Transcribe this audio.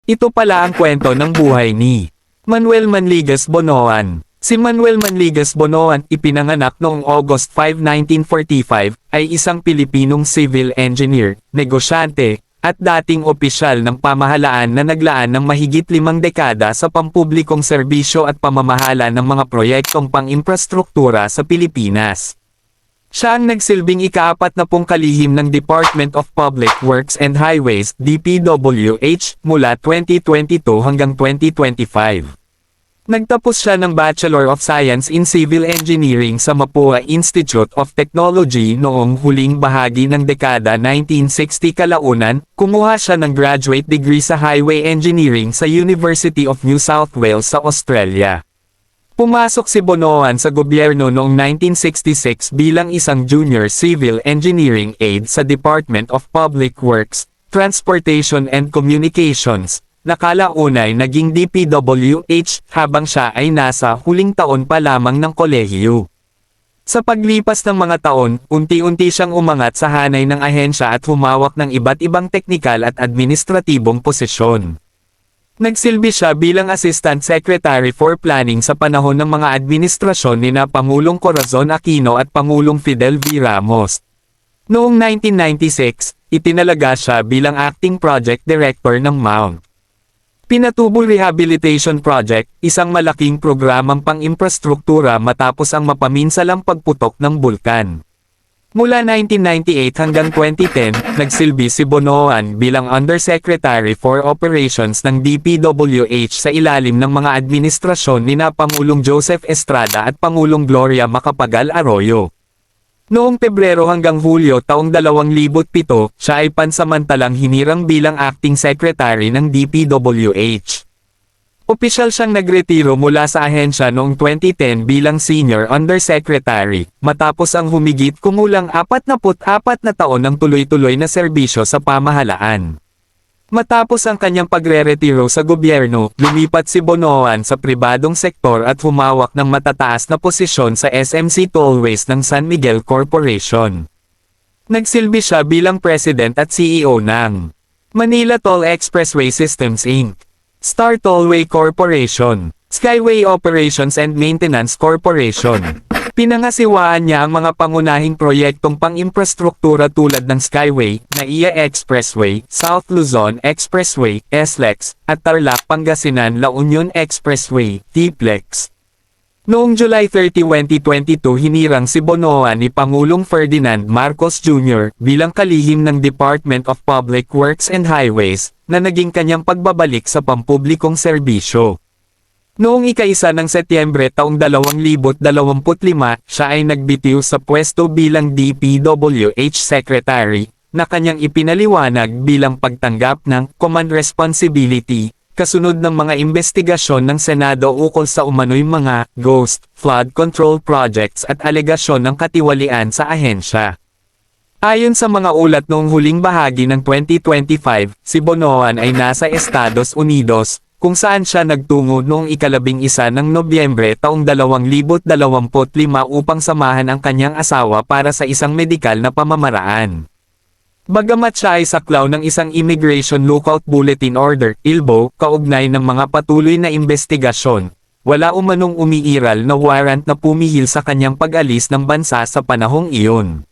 Ito pala ang kwento ng buhay ni Manuel Manligas Bonoan. Si Manuel Manligas Bonoan, ipinanganak noong August 5, 1945, ay isang Pilipinong civil engineer, negosyante, at dating opisyal ng pamahalaan na naglaan ng mahigit 5 dekada sa pampublikong serbisyo at pamamahala ng mga proyektong pang-imprastruktura sa Pilipinas. Siya ang nagsilbing ika-40 kalihim ng Department of Public Works and Highways (DPWH) mula 2022 hanggang 2025. Nagtapos siya ng Bachelor of Science in Civil Engineering sa Mapua Institute of Technology noong huling bahagi ng dekada 1960 kalaunan. Kumuha siya ng graduate degree sa Highway Engineering sa University of New South Wales sa Australia. Pumasok si Bonoan sa gobyerno noong 1966 bilang isang junior civil engineering aide sa Department of Public Works, Transportation and Communications, na kalaunay naging DPWH habang siya ay nasa huling taon pa lamang ng kolehiyo. Sa paglipas ng mga taon, unti-unti siyang umangat sa hanay ng ahensya at humawak ng iba't ibang teknikal at administratibong posisyon. Nagsilbi siya bilang Assistant Secretary for Planning sa panahon ng mga administrasyon nina Pangulong Corazon Aquino at Pangulong Fidel V. Ramos. Noong 1996, itinalaga siya bilang Acting Project Director ng Mount Pinatubo Rehabilitation Project, isang malaking programang pang-imprastruktura matapos ang mapaminsalang pagputok ng bulkan. Mula 1998 hanggang 2010, nagsilbi si Bonoan bilang Undersecretary for Operations ng DPWH sa ilalim ng mga administrasyon nina Pangulong Joseph Estrada at Pangulong Gloria Macapagal Arroyo. Noong Pebrero hanggang Hulyo taong 2007, siya ay pansamantalang hinirang bilang Acting Secretary ng DPWH. Opisyal siyang nagretiro mula sa ahensya noong 2010 bilang Senior Undersecretary, matapos ang humigit kumulang 44 na taon ng tuloy-tuloy na serbisyo sa pamahalaan. Matapos ang kanyang pagre-retiro sa gobyerno, lumipat si Bonoan sa pribadong sektor at humawak ng matataas na posisyon sa SMC Tollways ng San Miguel Corporation. Nagsilbi siya bilang President at CEO ng Manila Toll Expressway Systems Inc., Star Tollway Corporation, Skyway Operations and Maintenance Corporation. Pinangasiwaan niya ang mga pangunahing proyektong pang-imprastruktura tulad ng Skyway, NAIA Expressway, South Luzon Expressway, SLEX, at Tarlac Pangasinan-La Union Expressway, TPLEX. Noong July 30, 2022 hinirang si Bonoan ni Pangulong Ferdinand Marcos Jr. bilang kalihim ng Department of Public Works and Highways, na naging kanyang pagbabalik sa pampublikong serbisyo. Noong ika-1 ng Setyembre taong 2025, siya ay nagbitiw sa pwesto bilang DPWH Secretary, na kanyang ipinaliwanag bilang pagtanggap ng command responsibility, kasunod ng mga investigasyon ng Senado ukol sa umano'y mga ghost flood control projects at alegasyon ng katiwalian sa ahensya. Ayon sa mga ulat noong huling bahagi ng 2025, si Bonoan ay nasa Estados Unidos, kung saan siya nagtungo noong ika-11 ng Nobyembre taong 2025 upang samahan ang kanyang asawa para sa isang medikal na pamamaraan. Bagamat siya ay saklaw ng isang Immigration Lookout Bulletin Order, ILBO, kaugnay ng mga patuloy na investigasyon, wala umanong umiiral na warrant na pumihil sa kanyang pag-alis ng bansa sa panahong iyon.